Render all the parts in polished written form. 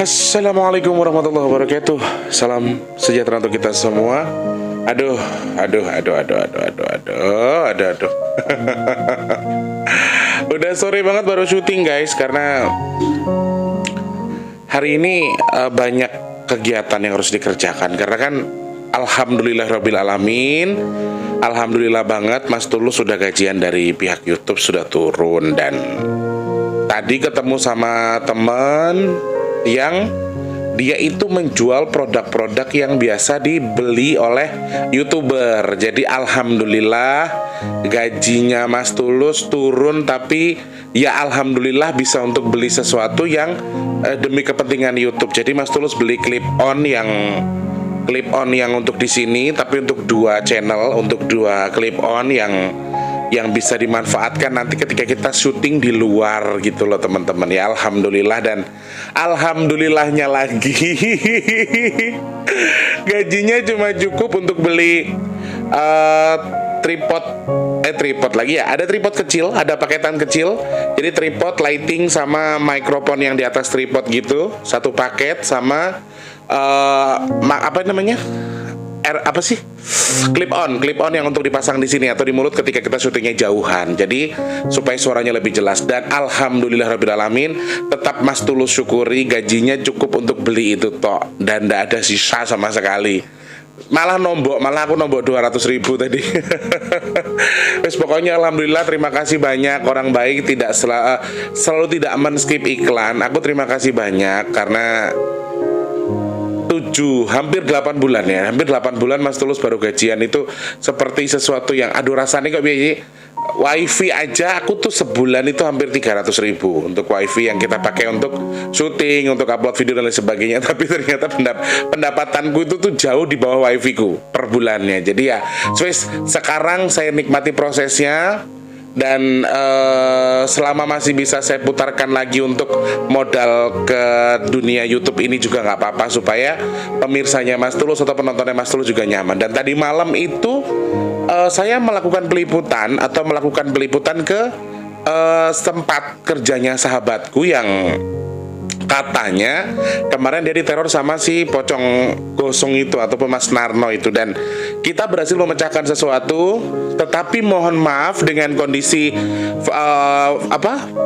Assalamualaikum warahmatullahi wabarakatuh. Salam sejahtera untuk kita semua. Aduh. Udah sore banget baru syuting guys, karena hari ini banyak kegiatan yang harus dikerjakan. Karena kan alhamdulillahirabbil alamin, alhamdulillah banget Mas Tulus sudah gajian dari pihak YouTube sudah turun. Dan tadi ketemu sama temen yang dia itu menjual produk-produk yang biasa dibeli oleh YouTuber. Jadi alhamdulillah gajinya Mas Tulus turun, tapi ya alhamdulillah bisa untuk beli sesuatu yang demi kepentingan YouTube. Jadi Mas Tulus beli clip on yang untuk di sini, tapi untuk dua channel, untuk dua clip on yang bisa dimanfaatkan nanti ketika kita syuting di luar gitu loh teman-teman ya. Alhamdulillah, dan alhamdulillahnya lagi gajinya cuma cukup untuk beli tripod lagi ya. Ada tripod kecil, ada paketan kecil. Jadi tripod, lighting sama mikrofon yang di atas tripod gitu, satu paket sama clip on yang untuk dipasang di sini atau di mulut ketika kita syutingnya jauhan. Jadi supaya suaranya lebih jelas. Dan alhamdulillahirabbil alamin, tetap Mas Tulus syukuri gajinya cukup untuk beli itu tok, dan tidak ada sisa sama sekali. Malah aku nombok 200.000 tadi. Wes pokoknya alhamdulillah, terima kasih banyak orang baik, tidak selalu tidak men-skip iklan. Aku terima kasih banyak karena hampir 8 bulan ya. Hampir 8 bulan Mas Tulus baru gajian. Itu seperti sesuatu yang aduh rasanya kok biaya. Wifi aja aku tuh sebulan itu hampir 300.000 untuk wifi yang kita pakai untuk syuting, untuk upload video dan lain sebagainya. Tapi ternyata pendapatanku itu tuh jauh di bawah wifi ku per bulannya. Jadi ya sekarang saya nikmati prosesnya. Dan selama masih bisa saya putarkan lagi untuk modal ke dunia YouTube ini juga nggak apa-apa, supaya pemirsanya Mas Tulus atau penontonnya Mas Tulus juga nyaman. Dan tadi malam itu saya melakukan peliputan ke tempat kerjanya sahabatku yang katanya kemarin dia diteror sama si pocong gosong itu ataupun Mas Narno itu. Dan kita berhasil memecahkan sesuatu, tetapi mohon maaf dengan kondisi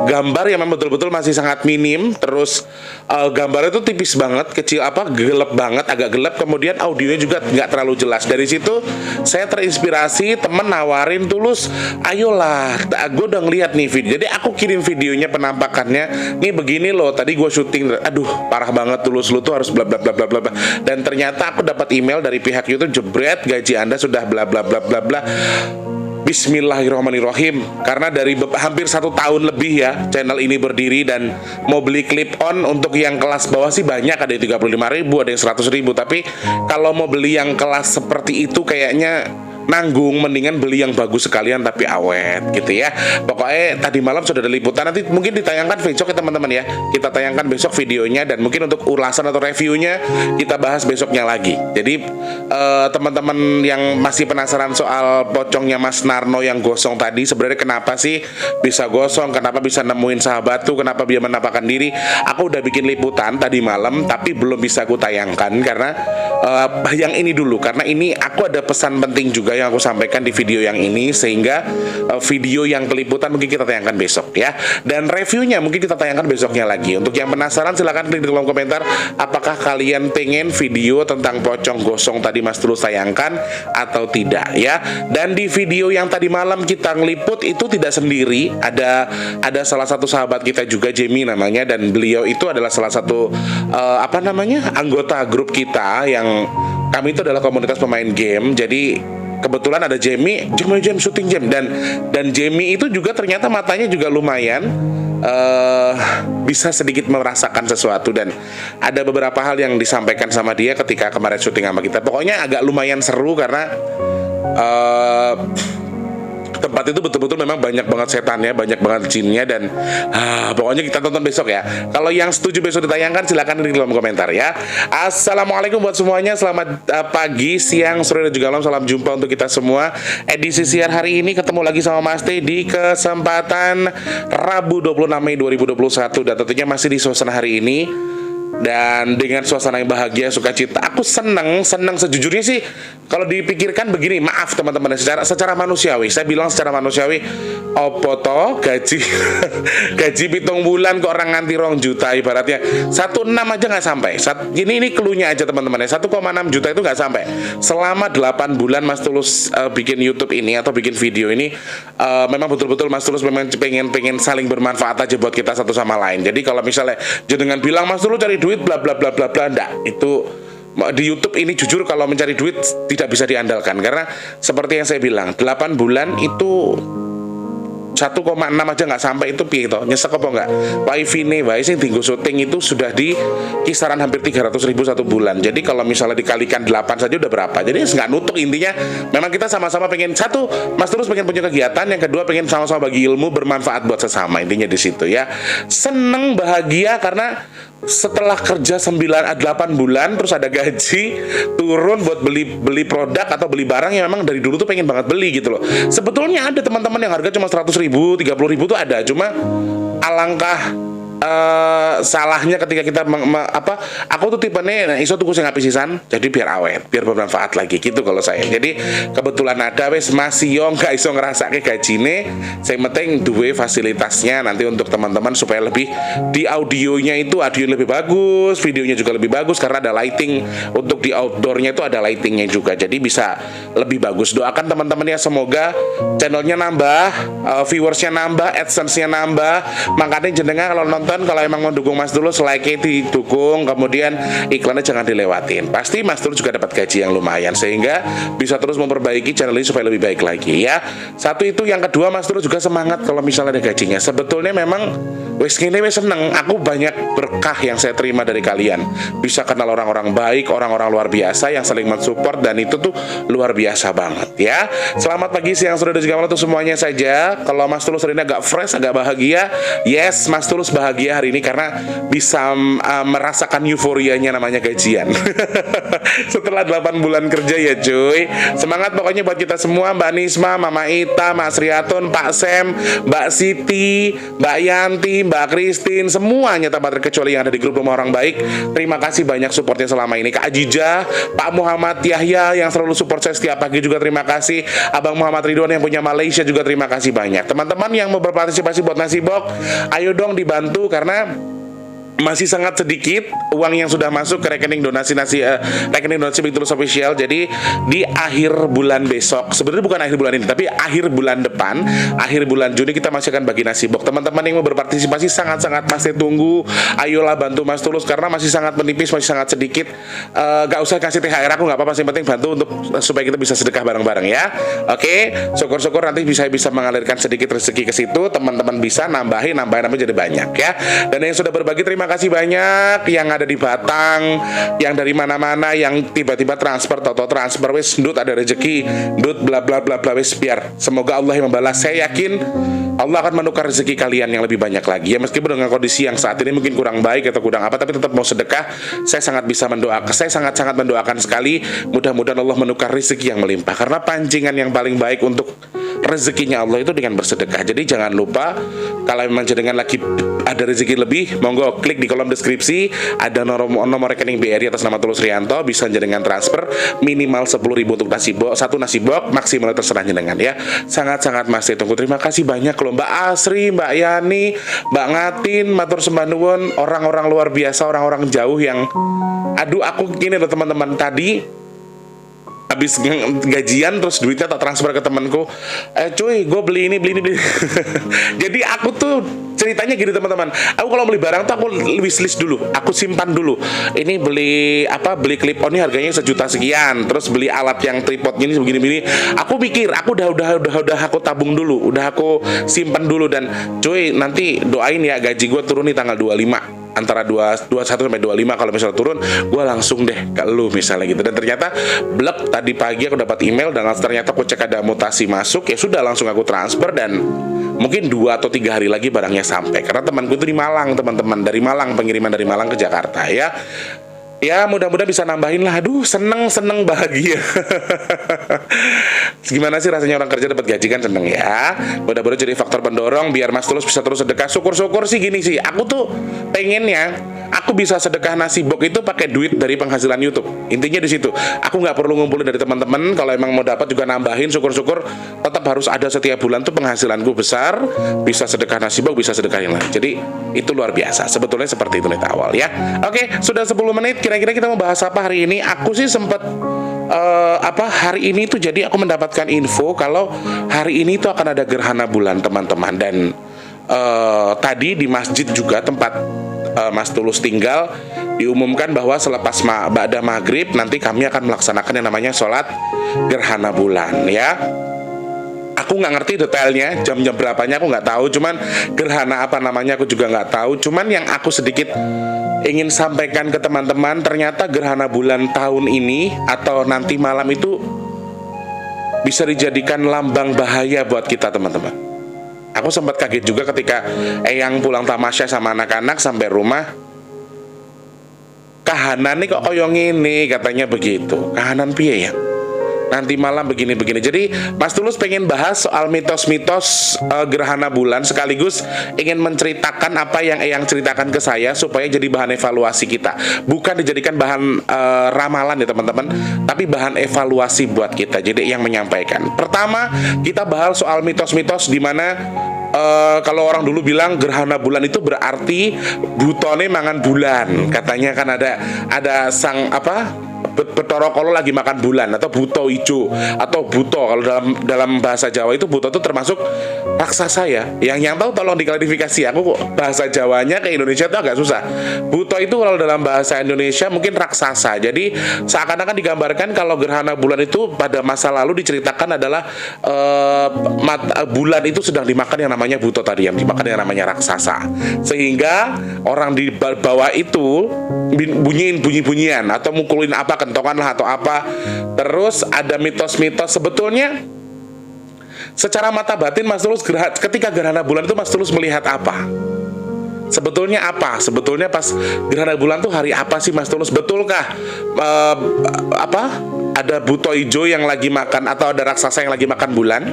gambar yang memang betul-betul masih sangat minim. Terus gambarnya itu tipis banget, kecil, gelap banget, agak gelap. Kemudian audionya juga nggak terlalu jelas. Dari situ saya terinspirasi, temen nawarin, Tulus ayolah, gue udah ngeliat nih video, jadi aku kirim videonya penampakannya, nih begini loh, tadi gue syuting. Aduh parah banget Tulus, lu tuh harus bla bla bla bla bla. Dan ternyata aku dapat email dari pihak YouTube, jebret gaji Anda sudah bla bla bla bla bla. Bismillahirrahmanirrahim. Karena dari hampir 1 tahun lebih ya channel ini berdiri, dan mau beli clip on untuk yang kelas bawah sih banyak, ada yang 35.000, ada yang 100.000. Tapi kalau mau beli yang kelas seperti itu kayaknya nanggung, mendingan beli yang bagus sekalian tapi awet gitu ya. Pokoknya tadi malam sudah ada liputan, nanti mungkin ditayangkan besok ya teman-teman ya. Kita tayangkan besok videonya, dan mungkin untuk ulasan atau reviewnya kita bahas besoknya lagi. Jadi teman-teman yang masih penasaran soal pocongnya Mas Narno yang gosong tadi, sebenarnya kenapa sih bisa gosong, kenapa bisa nemuin sahabat tuh, kenapa dia menampakkan diri, aku udah bikin liputan tadi malam, tapi belum bisa aku tayangkan karena yang ini dulu, karena ini aku ada pesan penting juga yang aku sampaikan di video yang ini, sehingga video yang peliputan mungkin kita tayangkan besok ya, dan reviewnya mungkin kita tayangkan besoknya lagi. Untuk yang penasaran silahkan klik di kolom komentar apakah kalian pengen video tentang pocong gosong tadi Mas Tulus tayangkan atau tidak ya. Dan di video yang tadi malam kita ngeliput itu tidak sendiri, ada salah satu sahabat kita juga, Jamie namanya, dan beliau itu adalah salah satu anggota grup kita yang kami itu adalah komunitas pemain game. Jadi kebetulan ada Jamie syuting Jam, dan Jamie itu juga ternyata matanya juga lumayan bisa sedikit merasakan sesuatu, dan ada beberapa hal yang disampaikan sama dia ketika kemarin syuting sama kita. Pokoknya agak lumayan seru karena tempat itu betul-betul memang banyak banget setannya, banyak banget jinnya, dan pokoknya kita tonton besok ya. Kalau yang setuju besok ditayangkan silahkan di kolom komentar ya. Assalamualaikum buat semuanya, selamat pagi, siang, sore, dan juga malam. Salam jumpa untuk kita semua. Edisi siar hari ini ketemu lagi sama Mas T di kesempatan Rabu 26 Mei 2021, dan tentunya masih di suasana hari ini dan dengan suasana yang bahagia, sukacita. Aku seneng sejujurnya sih. Kalau dipikirkan begini, maaf teman-teman, secara manusiawi, saya bilang secara manusiawi, opo to gaji gaji 7 bulan kok orang nganti 2 juta ibaratnya 1,6 aja nggak sampai. Ini cluenya aja teman-teman ya, 1,6 juta itu nggak sampai. Selama 8 bulan Mas Tulus bikin YouTube ini atau bikin video ini, memang betul-betul Mas Tulus memang pengen saling bermanfaat aja buat kita satu sama lain. Jadi kalau misalnya jenengan bilang Mas Tulus cari duit bla bla bla bla bla, enggak, itu di YouTube ini jujur kalau mencari duit tidak bisa diandalkan, karena seperti yang saya bilang 8 bulan itu 1,6 aja nggak sampai, itu piye toh, nyesek apa enggak? Wifi nih, wae sing tinggu syuting itu sudah di kisaran hampir 300.000 satu bulan. Jadi kalau misalnya dikalikan 8 saja udah berapa? Jadi nggak nutuk. Intinya memang kita sama-sama pengen, satu, Mas Tulus pengen punya kegiatan, yang kedua pengen sama-sama bagi ilmu bermanfaat buat sesama. Intinya di situ ya. Seneng, bahagia karena setelah kerja 8 bulan terus ada gaji turun buat beli produk atau beli barang yang memang dari dulu tuh pengen banget beli gitu loh. Sebetulnya ada teman-teman yang harga cuma 100.000, 30.000 tuh ada, cuma alangkah salahnya ketika kita aku tuh tipenya iso tuku sing apik sisan, jadi biar awet, biar bermanfaat lagi gitu kalau saya. Jadi kebetulan ada wes masih yo gak iso ngerasake gajine, sing penting duwe fasilitasnya nanti untuk teman-teman supaya lebih di audionya itu audio lebih bagus, videonya juga lebih bagus karena ada lighting. Untuk di outdoornya itu ada lightingnya juga, jadi bisa lebih bagus. Doakan teman-teman ya, semoga channelnya nambah, viewersnya nambah, adsense-nya nambah. Makanya jenengan kalau nonton, kalau emang mau dukung Mas Tulus, like-nya didukung, kemudian iklannya jangan dilewatin. Pasti Mas Tulus juga dapat gaji yang lumayan sehingga bisa terus memperbaiki channel ini supaya lebih baik lagi ya. Satu itu, yang kedua Mas Tulus juga semangat kalau misalnya ada gajinya. Sebetulnya memang wes gini wes seneng, aku banyak berkah yang saya terima dari kalian. Bisa kenal orang-orang baik, orang-orang luar biasa yang saling mensupport, dan itu tuh luar biasa banget ya. Selamat pagi, siang, sore, dan juga malam untuk semuanya saja. Kalau Mas Tulus hari ini agak fresh, agak bahagia. Yes, Mas Tulus bahagia hari ini karena bisa merasakan euforianya namanya gajian. Setelah 8 bulan kerja ya cuy. Semangat pokoknya buat kita semua, Mbak Nisma, Mama Ita, Mas Riatun, Pak Sem, Mbak Siti, Mbak Yanti, Mbak Christine, semuanya tanpa terkecuali yang ada di grup Rumah Orang Baik. Terima kasih banyak supportnya selama ini. Kak Ajija, Pak Muhammad Yahya yang selalu support saya setiap pagi juga terima kasih. Abang Muhammad Ridwan yang punya Malaysia juga terima kasih banyak. Teman-teman yang mau berpartisipasi buat nasi box, ayo dong dibantu karena masih sangat sedikit uang yang sudah masuk ke rekening donasi rekening donasi Big Tulus Official. Jadi di akhir bulan besok, sebenarnya bukan akhir bulan ini tapi akhir bulan depan, akhir bulan Juni kita masih akan bagi nasi box. Teman-teman yang mau berpartisipasi sangat-sangat pasti tunggu. Ayolah bantu Mas Tulus karena masih sangat menipis, masih sangat sedikit. Gak usah kasih THR aku nggak apa-apa, yang penting bantu untuk supaya kita bisa sedekah bareng-bareng ya. Oke, syukur-syukur nanti bisa mengalirkan sedikit rezeki ke situ. Teman-teman bisa nambahin jadi banyak ya. Dan yang sudah berbagi terima kasih banyak, yang ada di Batang, yang dari mana-mana, yang tiba-tiba transfer, transfer wes ndut ada rezeki, ndut bla bla bla bla wes, biar semoga Allah yang membalas. Saya yakin Allah akan menukar rezeki kalian yang lebih banyak lagi ya, meskipun dengan kondisi yang saat ini mungkin kurang baik atau kurang apa, tapi tetap mau sedekah. Saya sangat bisa mendoakan, saya sangat-sangat mendoakan sekali, mudah-mudahan Allah menukar rezeki yang melimpah, karena pancingan yang paling baik untuk rezekinya Allah itu dengan bersedekah. Jadi jangan lupa, kalau memang jenengan lagi ada rezeki lebih, monggo klik di kolom deskripsi, ada nomor rekening BRI atas nama Tulus Rianto, bisa jenengan transfer minimal 10.000 untuk satu nasi box, maksimal terserah jenengan ya. Sangat-sangat masih tunggu. Terima kasih banyak loh Mbak Asri, Mbak Yani, Mbak Ngatin, matur sembah nuwun, orang-orang luar biasa, orang-orang jauh yang aduh, aku gini loh teman-teman, tadi habis gajian terus duitnya tak transfer ke temanku, cuy gue beli ini jadi aku tuh ceritanya gini teman-teman, aku kalau beli barang tuh aku wishlist dulu, aku simpan dulu. Ini beli clip on ini harganya 1 juta sekian, terus beli alat yang tripodnya ini begini-begini, aku pikir aku udah aku tabung dulu, udah aku simpan dulu. Dan cuy, nanti doain ya gaji gue turun nih tanggal 25, antara 21 sampai 25. Kalau misalnya turun, gue langsung deh ke lu misalnya gitu. Dan ternyata blek, tadi pagi aku dapat email dan ternyata aku cek ada mutasi masuk, ya sudah langsung aku transfer, dan mungkin 2 atau 3 hari lagi barangnya sampai. Karena temanku itu di Malang, teman-teman dari Malang, pengiriman dari Malang ke Jakarta ya. Ya mudah-mudahan bisa nambahin lah. Aduh, seneng bahagia. Gimana sih rasanya orang kerja dapat gaji kan, seneng ya. Mudah-mudahan jadi faktor pendorong biar Mas Tulus bisa terus sedekah. Syukur-syukur sih gini sih, aku tuh pengennya, aku bisa sedekah nasi box itu pakai duit dari penghasilan YouTube. Intinya di situ. Aku nggak perlu ngumpulin dari teman-teman. Kalau emang mau dapat juga nambahin, syukur-syukur. Tetap harus ada setiap bulan tuh penghasilanku besar, bisa sedekah nasi box, bisa sedekah yang lain. Jadi itu luar biasa. Sebetulnya seperti itu nih awal ya. Oke, sudah 10 menit. Kira-kira kita mau bahas apa hari ini? Aku sih sempat hari ini tuh jadi aku mendapatkan info kalau hari ini tuh akan ada gerhana bulan teman-teman, dan tadi di masjid juga tempat Mas Tulus tinggal diumumkan bahwa selepas ba'da maghrib nanti kami akan melaksanakan yang namanya sholat gerhana bulan ya. Aku nggak ngerti detailnya, jam-jam berapanya aku nggak tahu, cuman gerhana apa namanya aku juga nggak tahu. Cuman yang aku sedikit ingin sampaikan ke teman-teman, ternyata gerhana bulan tahun ini atau nanti malam itu bisa dijadikan lambang bahaya buat kita teman-teman. Aku sempat kaget juga ketika Eyang pulang tamasya sama anak-anak sampai rumah. Kahanan nih kok koyong ini, katanya begitu. Kahanan piye ya? Nanti malam begini-begini. Jadi Mas Tulus pengen bahas soal mitos-mitos gerhana bulan, sekaligus ingin menceritakan apa yang Eyang ceritakan ke saya supaya jadi bahan evaluasi kita. Bukan dijadikan bahan ramalan ya teman-teman, tapi bahan evaluasi buat kita. Jadi yang menyampaikan. Pertama, kita bahas soal mitos-mitos di mana kalau orang dulu bilang gerhana bulan itu berarti butone mangan bulan. Katanya kan ada sang Betoro kalau lagi makan bulan, atau buto ijo, atau buto kalau dalam bahasa Jawa itu buto itu termasuk raksasa ya. Yang tahu tolong diklarifikasi, aku kok bahasa Jawanya ke Indonesia itu agak susah. Buto itu kalau dalam bahasa Indonesia mungkin raksasa. Jadi seakan-akan digambarkan kalau gerhana bulan itu pada masa lalu diceritakan adalah bulan itu sedang dimakan yang namanya buto tadi, yang dimakan yang namanya raksasa. Sehingga orang di bawah itu bunyi-bunyian atau mukulin apa, kentongan lah atau apa. Terus ada mitos-mitos. Sebetulnya secara mata batin Mas Tulus ketika gerhana bulan itu Mas Tulus melihat apa? Sebetulnya apa? Sebetulnya pas gerhana bulan tuh hari apa sih Mas Tulus? Betulkah ada buto ijo yang lagi makan atau ada raksasa yang lagi makan bulan?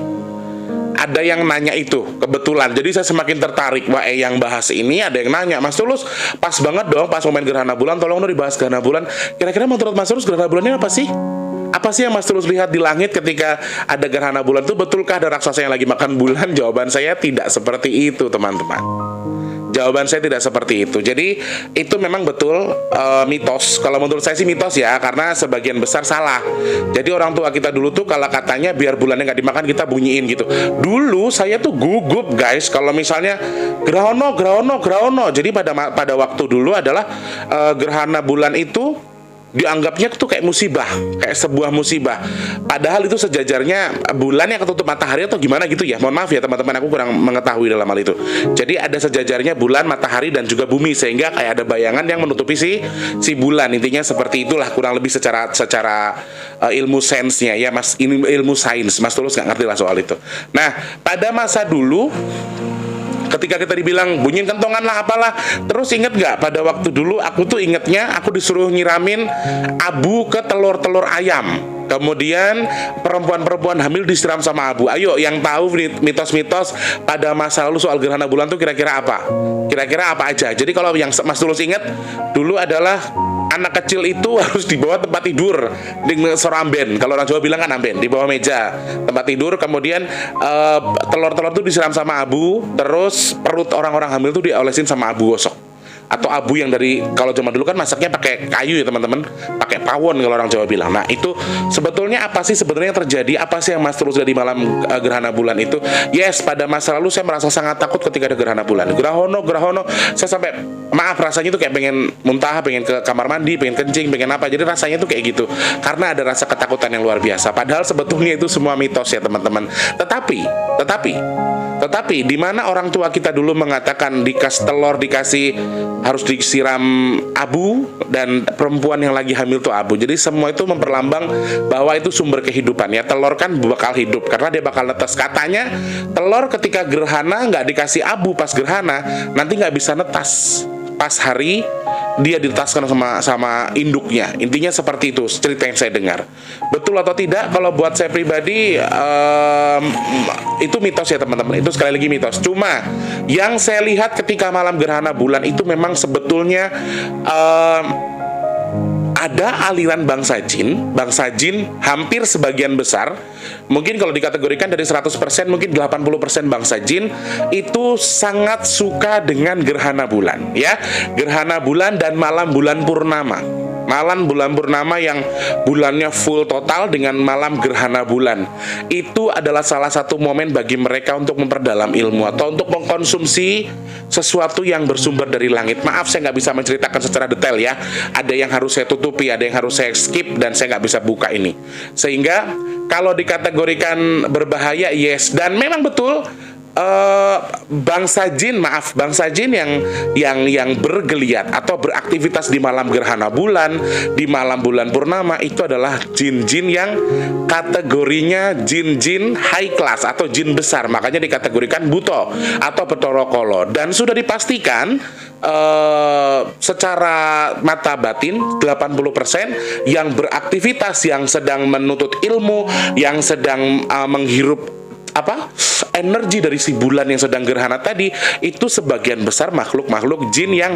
Ada yang nanya itu kebetulan, jadi saya semakin tertarik. Wah, yang bahas ini ada yang nanya, Mas Tulus pas banget dong pas momen gerhana bulan, tolong dong dibahas gerhana bulan. Kira-kira menurut Mas Tulus gerhana bulannya apa sih? Apa sih yang Mas Tulus lihat di langit ketika ada gerhana bulan itu? Betulkah ada raksasa yang lagi makan bulan? Jawaban saya tidak seperti itu teman-teman. Jawaban saya tidak seperti itu. Jadi itu memang betul mitos. Kalau menurut saya sih mitos ya, karena sebagian besar salah. Jadi orang tua kita dulu tuh kalau katanya biar bulannya nggak dimakan kita bunyiin gitu. Dulu saya tuh gugup guys kalau misalnya gerhana. Jadi pada waktu dulu adalah gerhana bulan itu dianggapnya tuh kayak musibah, kayak sebuah musibah. Padahal itu sejajarnya bulan yang ketutup matahari atau gimana gitu ya. Mohon maaf ya teman-teman, aku kurang mengetahui dalam hal itu. Jadi ada sejajarnya bulan, matahari dan juga bumi, sehingga kayak ada bayangan yang menutupi si bulan. Intinya seperti itulah kurang lebih secara ilmu sainsnya ya Mas, ilmu sains. Mas Tulus nggak ngerti lah soal itu. Nah, pada masa dulu ketika kita dibilang bunyiin kentongan lah apalah, terus inget nggak pada waktu dulu aku tuh ingetnya aku disuruh nyiramin abu ke telur ayam. Kemudian perempuan-perempuan hamil disiram sama abu. Ayo yang tahu mitos-mitos pada masa lalu soal gerhana bulan tuh kira-kira apa? Kira-kira apa aja? Jadi kalau yang Mas Tulus inget dulu adalah anak kecil itu harus di bawah tempat tidur di soramben. Kalau orang Jawa bilang kan amben, di bawah meja tempat tidur. Kemudian telur-telur itu disiram sama abu. Terus perut orang-orang hamil itu diolesin sama abu gosok atau abu yang dari, kalau zaman dulu kan masaknya pakai kayu ya teman-teman, pakai pawon kalau orang Jawa bilang. Nah itu sebetulnya apa sih sebetulnya yang terjadi? Apa sih yang Mas Tulus di malam gerhana bulan itu? Yes, pada masa lalu saya merasa sangat takut ketika ada gerhana bulan. Grahono, saya sampai maaf rasanya tuh kayak pengen muntah, pengen ke kamar mandi, pengen kencing, pengen apa. Jadi rasanya tuh kayak gitu karena ada rasa ketakutan yang luar biasa. Padahal sebetulnya itu semua mitos ya teman-teman. Tetapi di mana orang tua kita dulu mengatakan dikasih telur dikasih harus disiram abu, dan perempuan yang lagi hamil tuh abu. Jadi semua itu memperlambang bahwa itu sumber kehidupan ya. Telur kan bakal hidup karena dia bakal netas. Katanya telur ketika gerhana nggak dikasih abu pas gerhana nanti nggak bisa netas pas hari dia diletaskan sama induknya. Intinya seperti itu cerita yang saya dengar. Betul atau tidak? Kalau buat saya pribadi itu mitos ya teman-teman. Itu sekali lagi mitos. Cuma yang saya lihat ketika malam gerhana bulan itu memang sebetulnya ada aliran bangsa jin hampir sebagian besar, mungkin kalau dikategorikan dari 100% mungkin 80% bangsa jin itu sangat suka dengan gerhana bulan ya. Gerhana bulan dan malam bulan purnama. Malam bulan purnama yang bulannya full total dengan malam gerhana bulan. Itu adalah salah satu momen bagi mereka untuk memperdalam ilmu atau untuk mengkonsumsi sesuatu yang bersumber dari langit. Maaf saya nggak bisa menceritakan secara detail ya. Ada yang harus saya tutupi, ada yang harus saya skip, dan saya nggak bisa buka ini. Sehingga kalau dikategorikan berbahaya, yes. Dan memang betul bangsa jin yang bergeliat atau beraktivitas di malam gerhana bulan, di malam bulan purnama, itu adalah jin-jin yang kategorinya jin-jin high class atau jin besar. Makanya dikategorikan buto atau Bathara Kala, dan sudah dipastikan secara mata batin 80% yang beraktivitas, yang sedang menuntut ilmu, yang sedang menghirup energi dari si bulan yang sedang gerhana tadi, itu sebagian besar makhluk-makhluk jin yang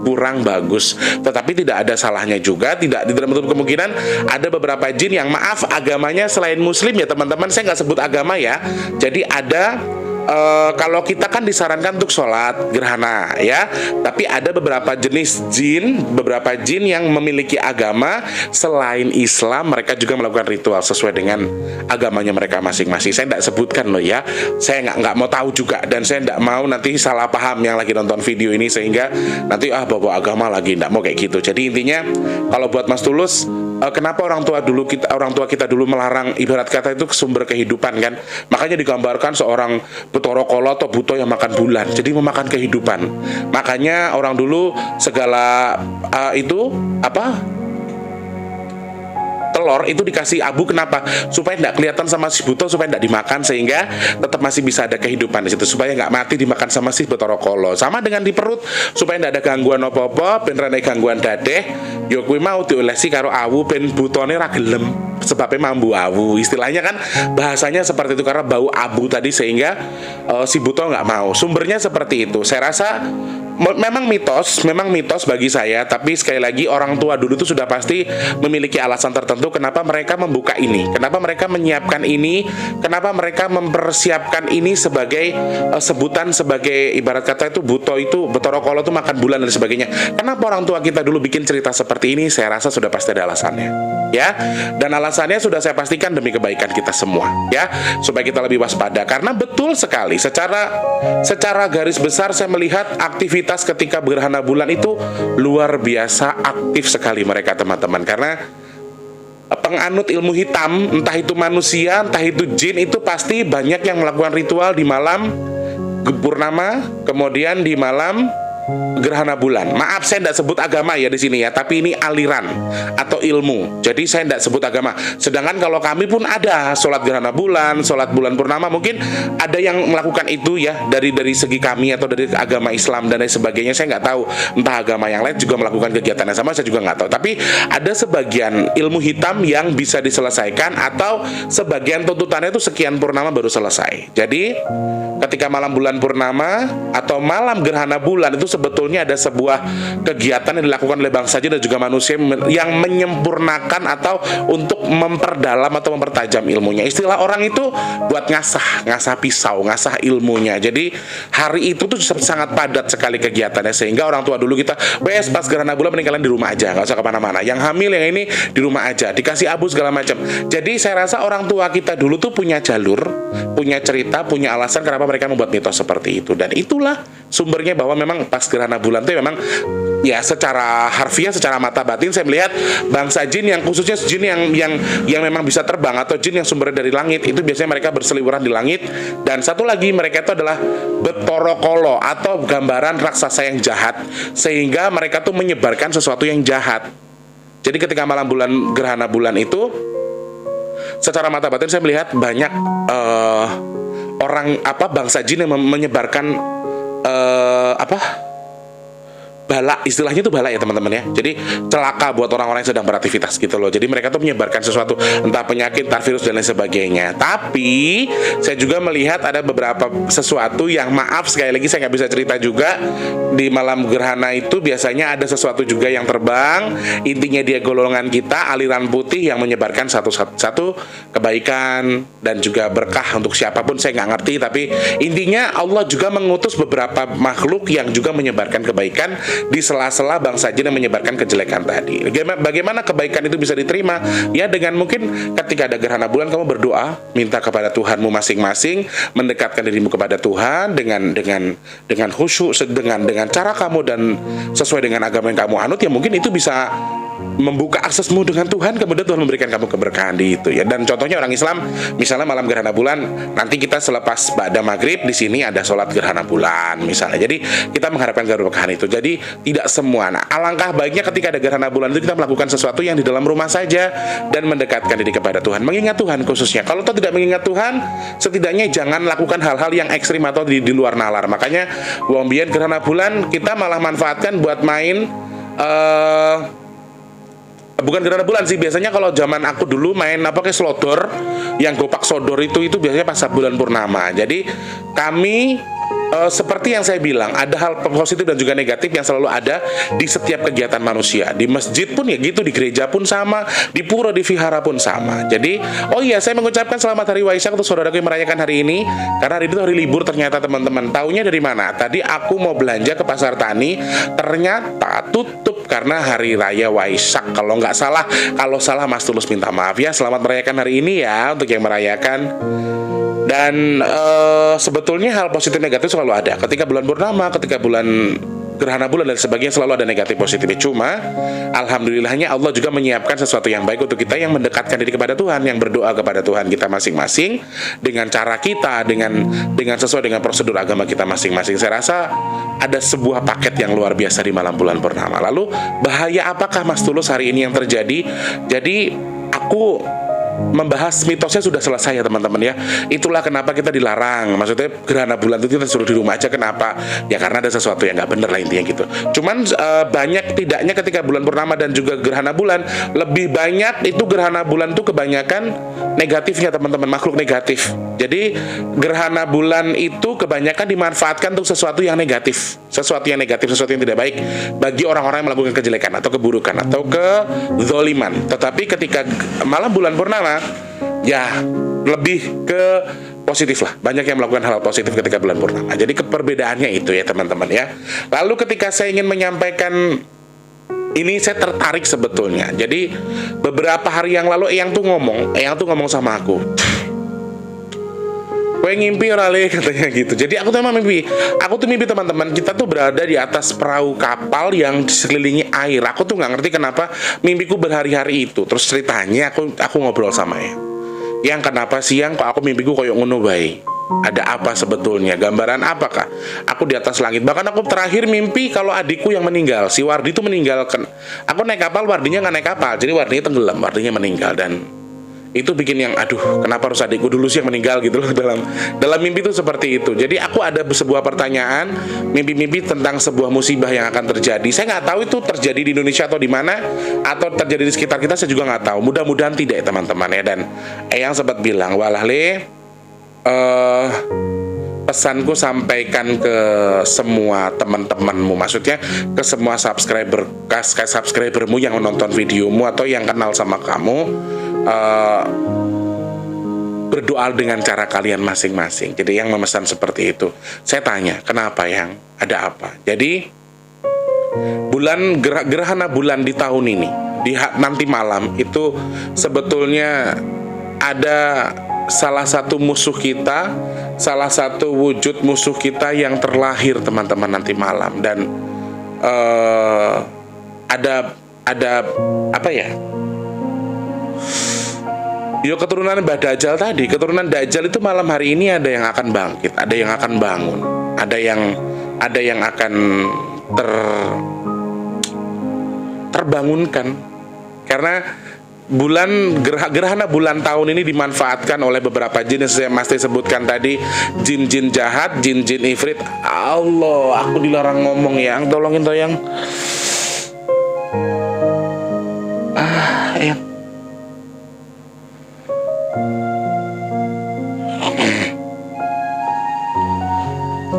kurang bagus. Tetapi tidak ada salahnya juga, tidak menutup kemungkinan ada beberapa jin yang agamanya selain muslim ya teman-teman. Saya nggak sebut agama ya. Jadi ada kalau kita kan disarankan untuk sholat gerhana ya, tapi ada beberapa jenis jin, beberapa jin yang memiliki agama selain Islam, mereka juga melakukan ritual sesuai dengan agamanya mereka masing-masing. Saya tidak sebutkan loh ya, saya nggak mau tahu juga, dan saya tidak mau nanti salah paham yang lagi nonton video ini sehingga nanti bawa agama lagi, tidak mau kayak gitu. Jadi intinya kalau buat Mas Tulus, kenapa orang tua kita dulu melarang ibarat kata itu sumber kehidupan kan? Makanya digambarkan seorang Bathara Kala atau buto yang makan bulan, jadi memakan kehidupan. Makanya orang dulu segala telur itu dikasih abu, kenapa? Supaya tidak kelihatan sama si buto, supaya tidak dimakan, sehingga tetap masih bisa ada kehidupan di situ, supaya nggak mati dimakan sama si Bathara Kala. Sama dengan di perut, supaya tidak ada gangguan apa-apa, ben rene gangguan dadeh, yo kuwi mau diolesi karo awu ben butone ra gelem, sebabnya mambu awu. Istilahnya kan bahasanya seperti itu, karena bau abu tadi, sehingga si buto nggak mau. Sumbernya seperti itu. Saya rasa memang mitos bagi saya, tapi sekali lagi orang tua dulu itu sudah pasti memiliki alasan tertentu kenapa mereka membuka ini, kenapa mereka menyiapkan ini, kenapa mereka mempersiapkan ini sebagai sebutan, sebagai ibarat kata itu buto itu Bathara Kala itu makan bulan dan sebagainya. Kenapa orang tua kita dulu bikin cerita seperti ini? Saya rasa sudah pasti ada alasannya ya, dan alasannya sudah saya pastikan demi kebaikan kita semua ya, supaya kita lebih waspada. Karena betul sekali secara garis besar saya melihat aktivitas ketika gerhana bulan itu luar biasa aktif sekali mereka teman-teman, karena penganut ilmu hitam, entah itu manusia, entah itu jin, itu pasti banyak yang melakukan ritual di malam purnama, kemudian di malam gerhana bulan. Maaf saya tidak sebut agama ya di sini ya, tapi ini aliran atau ilmu. Jadi saya tidak sebut agama. Sedangkan kalau kami pun ada sholat gerhana bulan, sholat bulan purnama, mungkin ada yang melakukan itu ya dari segi kami atau dari agama Islam dan lain sebagainya. Saya nggak tahu, entah agama yang lain juga melakukan kegiatan yang sama, saya juga nggak tahu. Tapi ada sebagian ilmu hitam yang bisa diselesaikan, atau sebagian tuntutannya itu sekian purnama baru selesai. Jadi ketika malam bulan purnama atau malam gerhana bulan itu sebetulnya ada sebuah kegiatan yang dilakukan oleh bangsa jin dan juga manusia yang menyempurnakan atau untuk memperdalam atau mempertajam ilmunya. Istilah orang itu buat ngasah pisau, ngasah ilmunya. Jadi hari itu tuh sangat padat sekali kegiatannya, sehingga orang tua dulu kita pas gerhana bulan mending kalian di rumah aja, nggak usah kemana-mana. Yang hamil yang ini di rumah aja, dikasih abu segala macam. Jadi saya rasa orang tua kita dulu tuh punya jalur, punya cerita, punya alasan kenapa mereka membuat mitos seperti itu. Dan itulah sumbernya, bahwa memang pas gerhana bulan itu memang ya secara harfiah, secara mata batin saya melihat bangsa jin yang khususnya jin yang memang bisa terbang atau jin yang sumbernya dari langit, itu biasanya mereka berseliweran di langit. Dan satu lagi, mereka itu adalah Bathara Kala atau gambaran raksasa yang jahat, sehingga mereka tuh menyebarkan sesuatu yang jahat. Jadi ketika malam bulan gerhana bulan itu secara mata batin saya melihat banyak bangsa jin yang menyebarkan bala, istilahnya itu bala ya teman-teman ya. Jadi celaka buat orang-orang yang sedang beraktivitas gitu loh. Jadi mereka tuh menyebarkan sesuatu, entah penyakit, entah virus dan lain sebagainya. Tapi saya juga melihat ada beberapa sesuatu yang, maaf sekali lagi saya nggak bisa cerita juga, di malam gerhana itu biasanya ada sesuatu juga yang terbang. Intinya dia golongan kita, aliran putih yang menyebarkan satu kebaikan dan juga berkah untuk siapapun, saya nggak ngerti. Tapi intinya Allah juga mengutus beberapa makhluk yang juga menyebarkan kebaikan di sela-sela bangsa jin yang menyebarkan kejelekan tadi. Bagaimana kebaikan itu bisa diterima? Ya dengan mungkin ketika ada gerhana bulan kamu berdoa, minta kepada Tuhanmu masing-masing, mendekatkan dirimu kepada Tuhan dengan khusyuk, dengan cara kamu dan sesuai dengan agama yang kamu anut, ya mungkin itu bisa membuka aksesmu dengan Tuhan, kemudian Tuhan memberikan kamu keberkahan di itu ya. Dan contohnya orang Islam, misalnya malam gerhana bulan, nanti kita selepas ba'da maghrib di sini ada sholat gerhana bulan misalnya. Jadi kita mengharapkan keberkahan itu. Jadi tidak semua. Nah, alangkah baiknya ketika ada gerhana bulan itu kita melakukan sesuatu yang di dalam rumah saja dan mendekatkan diri kepada Tuhan, mengingat Tuhan khususnya. Kalau kita tidak mengingat Tuhan, setidaknya jangan lakukan hal-hal yang ekstrim atau di luar nalar. Makanya wong biyen gerhana bulan kita malah manfaatkan buat main bukan gerhana bulan sih, biasanya kalau zaman aku dulu main apa kayak slodor, yang gopak sodor itu biasanya pas bulan purnama. Jadi kami seperti yang saya bilang, ada hal positif dan juga negatif yang selalu ada di setiap kegiatan manusia. Di masjid pun ya gitu, di gereja pun sama, di pura, di vihara pun sama. Jadi, oh iya, saya mengucapkan selamat hari Waisak untuk saudaraku yang merayakan hari ini, karena hari itu hari libur ternyata teman-teman. Taunya dari mana? Tadi aku mau belanja ke pasar tani, ternyata tutup karena hari raya Waisak. Kalau nggak salah, kalau salah Mas Tulus minta maaf ya. Selamat merayakan hari ini ya untuk yang merayakan. Dan sebetulnya hal positif negatif selalu ada. Ketika bulan purnama, ketika bulan gerhana bulan dan sebagainya, selalu ada negatif positifnya. Cuma alhamdulillahnya Allah juga menyiapkan sesuatu yang baik untuk kita yang mendekatkan diri kepada Tuhan, yang berdoa kepada Tuhan kita masing-masing dengan cara kita, dengan sesuai dengan prosedur agama kita masing-masing. Saya rasa ada sebuah paket yang luar biasa di malam bulan purnama. Lalu bahaya apakah Mas Tulus hari ini yang terjadi? Jadi aku membahas mitosnya sudah selesai ya teman-teman ya. Itulah kenapa kita dilarang. Maksudnya gerhana bulan itu kita suruh di rumah aja. Kenapa? Ya karena ada sesuatu yang nggak bener lah intinya gitu. Cuman banyak tidaknya ketika bulan purnama dan juga gerhana bulan, lebih banyak itu gerhana bulan tuh kebanyakan negatifnya teman-teman, makhluk negatif. Jadi gerhana bulan itu kebanyakan dimanfaatkan untuk sesuatu yang negatif, sesuatu yang tidak baik bagi orang-orang yang melakukan kejelekan atau keburukan atau kezoliman. Tetapi ketika malam bulan purnama, ya lebih ke positif lah. Banyak yang melakukan hal positif ketika bulan purnama. Jadi perbedaannya itu ya teman-teman ya. Lalu ketika saya ingin menyampaikan ini, saya tertarik sebetulnya. Jadi beberapa hari yang lalu Eyang tuh ngomong sama aku, "Gue ngimpi orale," katanya gitu. Jadi aku tuh emang mimpi. Aku tuh mimpi teman-teman, kita tuh berada di atas perahu kapal yang disekelilingi air. Aku tuh nggak ngerti kenapa mimpiku berhari-hari itu. Terus ceritanya aku ngobrol sama yang kenapa siang kok aku mimpiku koyo ngono bae. Ada apa sebetulnya? Gambaran apakah? Aku di atas langit. Bahkan aku terakhir mimpi kalau adikku yang meninggal, si Wardi itu meninggalkan. Aku naik kapal, Wardinya nggak naik kapal. Jadi Wardinya tenggelam, Wardinya meninggal. Dan itu bikin yang aduh, kenapa harus adikku dulu sih yang meninggal gitu loh. Dalam mimpi itu seperti itu. Jadi aku ada sebuah pertanyaan, mimpi-mimpi tentang sebuah musibah yang akan terjadi. Saya nggak tahu itu terjadi di Indonesia atau di mana, atau terjadi di sekitar kita, saya juga nggak tahu. Mudah-mudahan tidak ya teman-teman ya. Dan Eyang sempat bilang, "Walahle, pesanku sampaikan ke semua teman-temanmu, maksudnya ke semua subscribermu yang menonton videomu atau yang kenal sama kamu, berdoa dengan cara kalian masing-masing." Jadi yang memesan seperti itu. Saya tanya, kenapa yang? Ada apa? Jadi gerhana bulan di tahun ini, nanti malam itu sebetulnya ada salah satu musuh kita, salah satu wujud musuh kita yang terlahir teman-teman nanti malam. Dan ada apa ya? Yo, keturunan Mbah Dajjal tadi, keturunan Dajjal itu malam hari ini ada yang akan bangkit, ada yang akan bangun, ada yang akan terbangunkan. Karena gerhana bulan tahun ini dimanfaatkan oleh beberapa jin yang saya masih sebutkan tadi, jin-jin jahat, jin-jin ifrit. Allah, aku dilarang ngomong yang, tolongin toyang.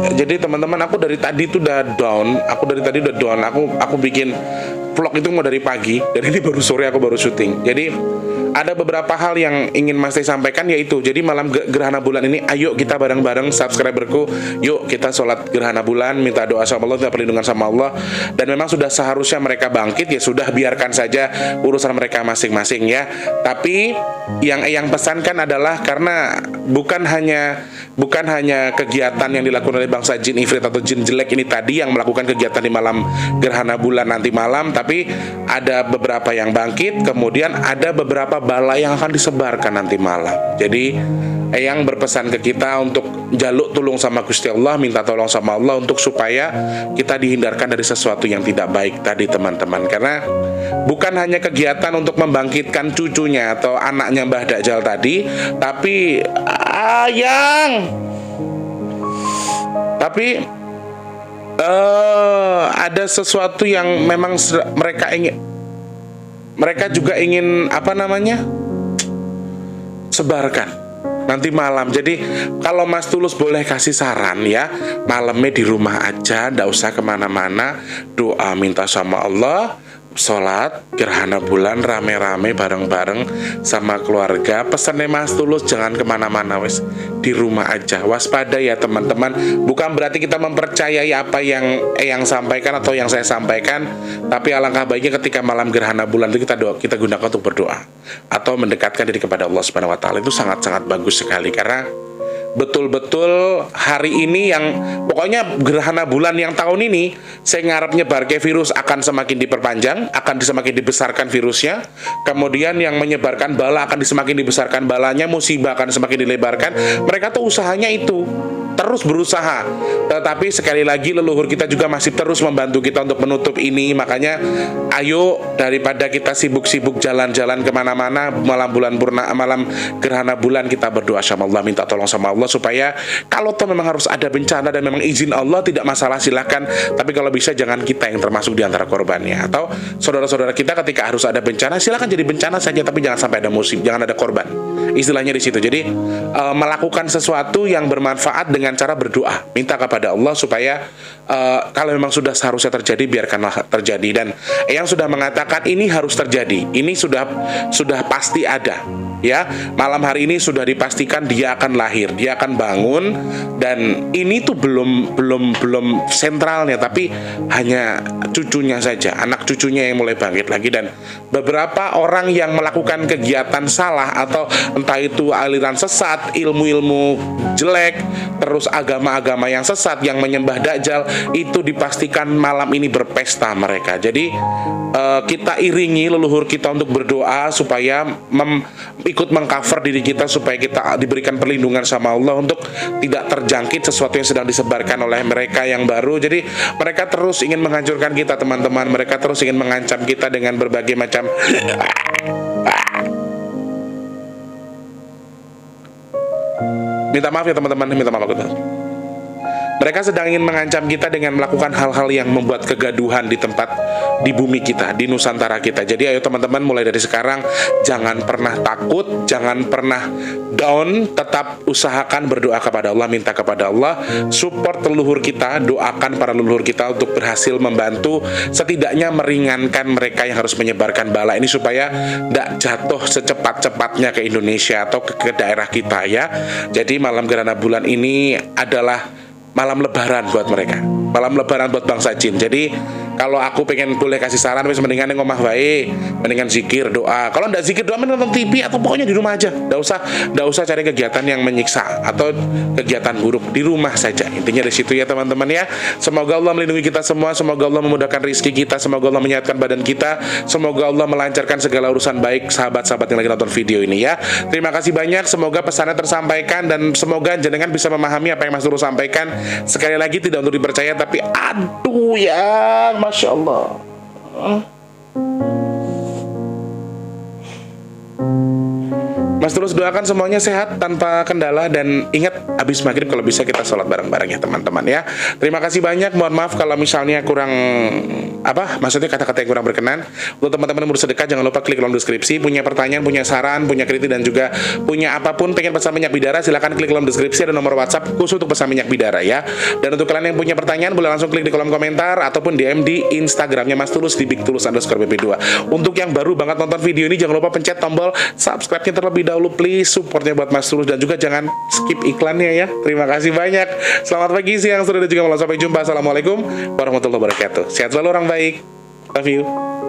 Yang jadi teman-teman, aku dari tadi tuh udah down. Aku bikin vlog itu mau dari pagi, dan ini baru sore aku baru syuting. Jadi ada beberapa hal yang ingin Mas Teh sampaikan, yaitu jadi malam gerhana bulan ini, ayo kita bareng-bareng subscriberku, yuk kita sholat gerhana bulan, minta doa sama Allah, minta perlindungan sama Allah. Dan memang sudah seharusnya mereka bangkit, ya sudah, biarkan saja urusan mereka masing-masing ya. Tapi yang pesankan adalah, karena bukan hanya kegiatan yang dilakukan oleh bangsa jin ifrit atau jin jelek ini tadi yang melakukan kegiatan di malam gerhana bulan nanti malam, tapi ada beberapa yang bangkit, kemudian ada beberapa bala yang akan disebarkan nanti malam. Jadi yang berpesan ke kita untuk jaluk tulung sama Gusti Allah, minta tolong sama Allah untuk supaya kita dihindarkan dari sesuatu yang tidak baik tadi teman-teman. Karena bukan hanya kegiatan untuk membangkitkan cucunya atau anaknya Mbah Dajjal tadi, tapi ada sesuatu yang memang mereka juga ingin sebarkan nanti malam. Jadi kalau Mas Tulus boleh kasih saran ya, malamnya di rumah aja, ndak usah kemana-mana, doa minta sama Allah, sholat gerhana bulan rame-rame bareng-bareng sama keluarga. Pesannya Mas Tulus jangan kemana-mana, wes di rumah aja. Waspada ya teman-teman. Bukan berarti kita mempercayai apa yang sampaikan atau yang saya sampaikan, tapi alangkah baiknya ketika malam gerhana bulan itu kita gunakan untuk berdoa atau mendekatkan diri kepada Allah Subhanahu Wa Taala. Itu sangat-sangat bagus sekali, karena betul-betul hari ini yang pokoknya gerhana bulan yang tahun ini saya ngarep nyebar ke virus akan semakin diperpanjang, akan semakin dibesarkan virusnya. Kemudian yang menyebarkan bala akan semakin dibesarkan balanya, musibah akan semakin dilebarkan. Mereka tuh usahanya itu terus berusaha. Tetapi sekali lagi leluhur kita juga masih terus membantu kita untuk menutup ini. Makanya ayo, daripada kita sibuk-sibuk jalan-jalan kemana-mana malam gerhana bulan, kita berdoa sama Allah, minta tolong sama Allah supaya kalau toh memang harus ada bencana dan memang izin Allah, tidak masalah, silahkan. Tapi kalau bisa jangan kita yang termasuk di antara korbannya. Atau saudara-saudara kita ketika harus ada bencana, silahkan jadi bencana saja, tapi jangan sampai ada musibah, jangan ada korban. Istilahnya di situ. Jadi melakukan sesuatu yang bermanfaat dengan cara berdoa, minta kepada Allah supaya kalau memang sudah seharusnya terjadi, biarkanlah terjadi. Dan yang sudah mengatakan ini harus terjadi, ini sudah pasti ada. Ya, malam hari ini sudah dipastikan dia akan lahir, dia akan bangun, dan ini tuh belum sentralnya, tapi hanya cucunya saja, anak cucunya yang mulai bangkit lagi. Dan beberapa orang yang melakukan kegiatan salah atau entah itu aliran sesat, ilmu-ilmu jelek, terus agama-agama yang sesat yang menyembah Dajjal, itu dipastikan malam ini berpesta mereka. Jadi kita iringi leluhur kita untuk berdoa supaya ikut mengcover diri kita, supaya kita diberikan perlindungan sama Allah untuk tidak terjangkit sesuatu yang sedang disebarkan oleh mereka yang baru. Jadi mereka terus ingin menghancurkan kita teman-teman, mereka terus ingin mengancam kita dengan berbagai macam minta maaf ya teman-teman, minta maaf aku. Mereka sedang ingin mengancam kita dengan melakukan hal-hal yang membuat kegaduhan di bumi kita, di Nusantara kita. Jadi ayo teman-teman, mulai dari sekarang jangan pernah takut, jangan pernah down, tetap usahakan berdoa kepada Allah, minta kepada Allah, support leluhur kita, doakan para leluhur kita untuk berhasil membantu, setidaknya meringankan mereka yang harus menyebarkan bala ini supaya tidak jatuh secepat-cepatnya ke Indonesia atau ke daerah kita ya. Jadi malam gerhana bulan ini adalah malam lebaran buat mereka, malam lebaran buat bangsa jin. Jadi kalau aku pengen boleh kasih saran, wis mendingan ngomah baik, mendingan zikir, doa. Kalau ndak zikir, doa, nonton TV atau pokoknya di rumah aja. Ndak usah cari kegiatan yang menyiksa atau kegiatan buruk, di rumah saja. Intinya di situ ya teman-teman ya. Semoga Allah melindungi kita semua, semoga Allah memudahkan rezeki kita, semoga Allah menyehatkan badan kita, semoga Allah melancarkan segala urusan baik sahabat-sahabat yang lagi nonton video ini ya. Terima kasih banyak, semoga pesannya tersampaikan dan semoga jenengan bisa memahami apa yang Mas Nurul sampaikan. Sekali lagi tidak untuk dipercaya, tapi aduh ya, Masya Allah. Mas Tulus doakan semuanya sehat tanpa kendala, dan ingat habis maghrib kalau bisa kita sholat bareng-bareng ya teman-teman ya. Terima kasih banyak. Mohon maaf kalau misalnya kurang maksudnya kata-kata yang kurang berkenan. Untuk teman-teman yang bersedekah jangan lupa klik link deskripsi. Punya pertanyaan, punya saran, punya kritik, dan juga punya apapun pengen pesan minyak bidara, silakan klik link deskripsi, ada nomor WhatsApp khusus untuk pesan minyak bidara ya. Dan untuk kalian yang punya pertanyaan boleh langsung klik di kolom komentar ataupun DM di Instagramnya Mas Tulus di @bigtulus_bp2. Untuk yang baru banget nonton video ini jangan lupa pencet tombol subscribe-nya terlebih dahulu, please, supportnya buat Mas Tulus, dan juga jangan skip iklannya ya. Terima kasih banyak. Selamat pagi, siang, sore, dan juga malam. Sampai jumpa. Assalamualaikum warahmatullahi wabarakatuh. Sehat selalu orang baik. Love you.